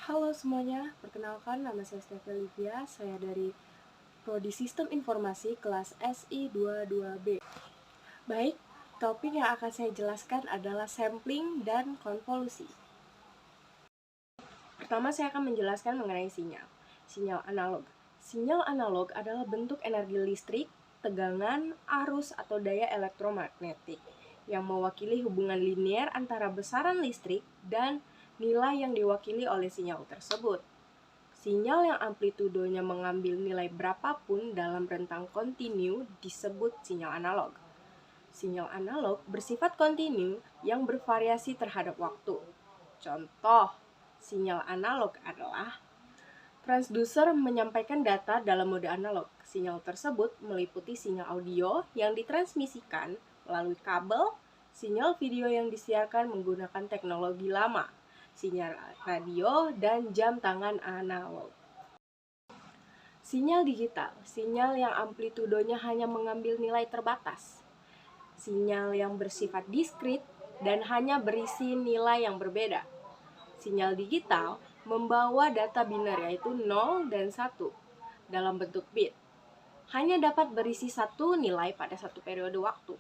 Halo semuanya, perkenalkan nama saya Stephanie Livia, saya dari Prodi Sistem Informasi kelas SI22B. Baik, topik yang akan saya jelaskan adalah sampling dan konvolusi. Pertama saya akan menjelaskan mengenai sinyal. Sinyal analog. Sinyal analog adalah bentuk energi listrik, tegangan, arus atau daya elektromagnetik yang mewakili hubungan linear antara besaran listrik dan nilai yang diwakili oleh sinyal tersebut. Sinyal yang amplitudonya mengambil nilai berapapun dalam rentang kontinu disebut sinyal analog. Sinyal analog bersifat kontinu yang bervariasi terhadap waktu. Contoh, sinyal analog adalah transducer menyampaikan data dalam mode analog. Sinyal tersebut meliputi sinyal audio yang ditransmisikan melalui kabel, sinyal video yang disiarkan menggunakan teknologi lama, sinyal radio, dan jam tangan analog. Sinyal digital, sinyal yang amplitudonya hanya mengambil nilai terbatas. Sinyal yang bersifat diskrit dan hanya berisi nilai yang berbeda. Sinyal digital membawa data biner yaitu 0 dan 1 dalam bentuk bit. Hanya dapat berisi satu nilai pada satu periode waktu.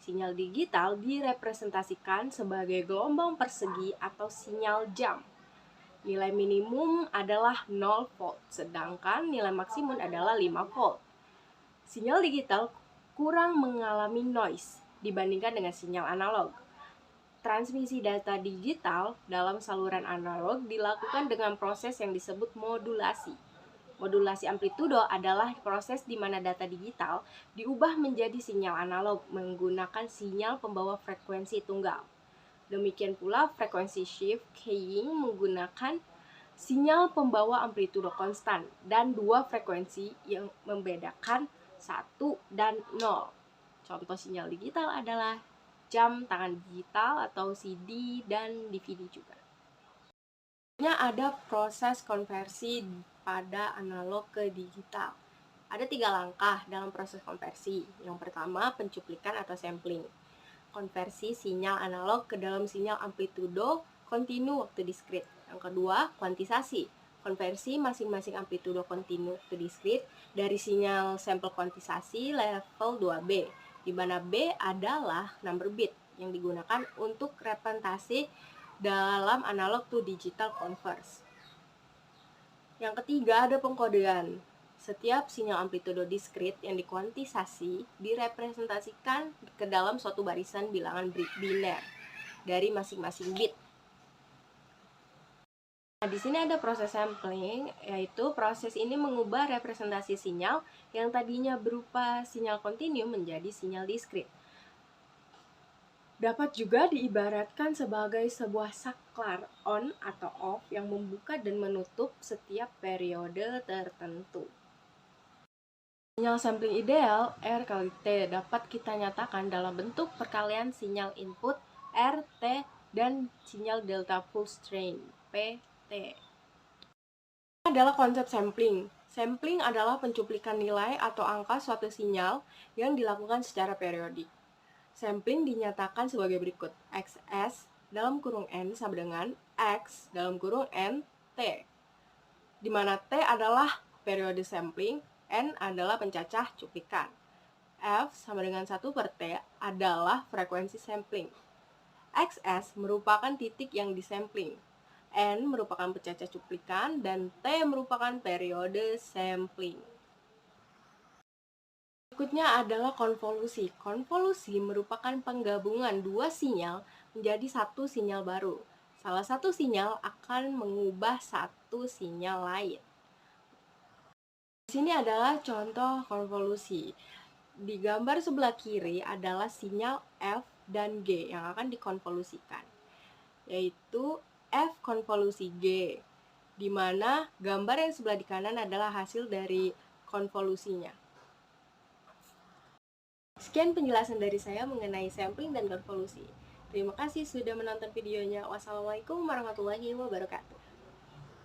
Sinyal digital direpresentasikan sebagai gelombang persegi atau sinyal jam. Nilai minimum adalah 0 volt, sedangkan nilai maksimum adalah 5 volt. Sinyal digital kurang mengalami noise dibandingkan dengan sinyal analog. Transmisi data digital dalam saluran analog dilakukan dengan proses yang disebut modulasi. Modulasi amplitudo adalah proses di mana data digital diubah menjadi sinyal analog menggunakan sinyal pembawa frekuensi tunggal. Demikian pula frekuensi shift keying menggunakan sinyal pembawa amplitudo konstan dan dua frekuensi yang membedakan 1 dan 0. Contoh sinyal digital adalah jam tangan digital atau CD dan DVD juga. Ada proses konversi pada analog ke digital. Ada 3 langkah dalam proses konversi. Yang pertama, pencuplikan atau sampling. Konversi sinyal analog ke dalam sinyal amplitudo kontinu waktu diskrit. Yang kedua, kuantisasi. Konversi masing-masing amplitudo kontinu waktu diskrit dari sinyal sampel kuantisasi level 2B, di mana B adalah number bit yang digunakan untuk representasi dalam analog to digital converse. Yang ketiga, ada pengkodean. Setiap sinyal amplitudo diskrit yang dikuantisasi direpresentasikan ke dalam suatu barisan bilangan biner dari masing-masing bit. Nah, di sini ada proses sampling, yaitu proses ini mengubah representasi sinyal yang tadinya berupa sinyal kontinu menjadi sinyal diskrit. Dapat juga diibaratkan sebagai sebuah saklar on atau off yang membuka dan menutup setiap periode tertentu. Sinyal sampling ideal R kali T dapat kita nyatakan dalam bentuk perkalian sinyal input R, T, dan sinyal delta full strain PT. Ini adalah konsep sampling. Sampling adalah pencuplikan nilai atau angka suatu sinyal yang dilakukan secara periodik. Sampling dinyatakan sebagai berikut. XS dalam kurung N sama dengan X dalam kurung N T, di mana T adalah periode sampling, N adalah pencacah cuplikan. F sama dengan 1 per T adalah frekuensi sampling. XS merupakan titik yang disampling. N merupakan pencacah cuplikan dan T merupakan periode sampling. Berikutnya adalah konvolusi. Konvolusi merupakan penggabungan dua sinyal menjadi satu sinyal baru. Salah satu sinyal akan mengubah satu sinyal lain. Di sini adalah contoh konvolusi. Di gambar sebelah kiri adalah sinyal F dan G yang akan dikonvolusikan, yaitu F konvolusi G, di mana gambar yang sebelah di kanan adalah hasil dari konvolusinya. Sekian penjelasan dari saya mengenai sampling dan konvolusi. Terima kasih sudah menonton videonya. Wassalamualaikum warahmatullahi wabarakatuh.